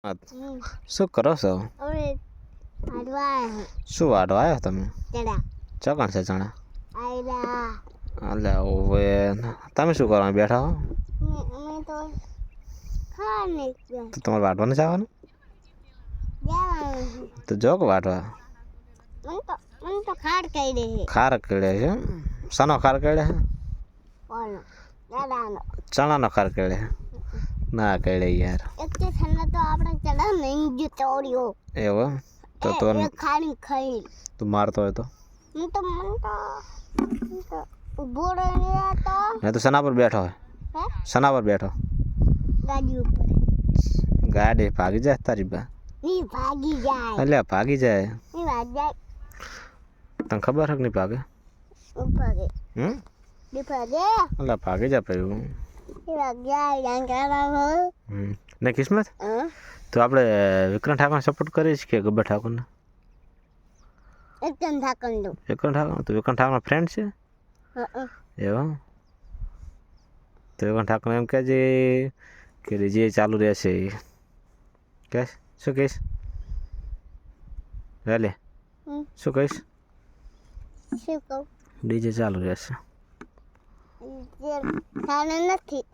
હા, શું કરો છો? શું વાઢવા આવ્યો તમે? ચોકણ છે ચણા? એટલે હવે તમે શું કરવાનું બેઠા હો? તો તમારે વાઢવા નથી આવવાનું? તો જોક વાઢવા ખાર કેળે છે. શાનો ખાર કેળે છે? ચણાનો ખાર કેળે છે. ના કેળે યાર. એવું તો તું મારતો હોય તો? મેં તો સના પર બેઠો હોય. સના પર બેઠો? ગાડી ભાગી જાય તારી બા. એટલે ભાગી જાય. તને ખબર છે કે નહીં ભાગે? એટલે ભાગી જાય પછી. ને કિસ્મત તો આપણે વિક્રમ ઠાકોરને સપોર્ટ કરીશ કે ગબ્બર ઠાકોરને? વિક્રમ ઠાકોર તો વિક્રમ ઠાકોરનો ફ્રેન્ડ છે? એવા તો વિક્રમ ઠાકોર એમ કહેજે કે જે ચાલુ રહેશે કહીશ. શું કહીશ? વેલે શું કહીશ? ડીજે ચાલુ રહેશે. નથી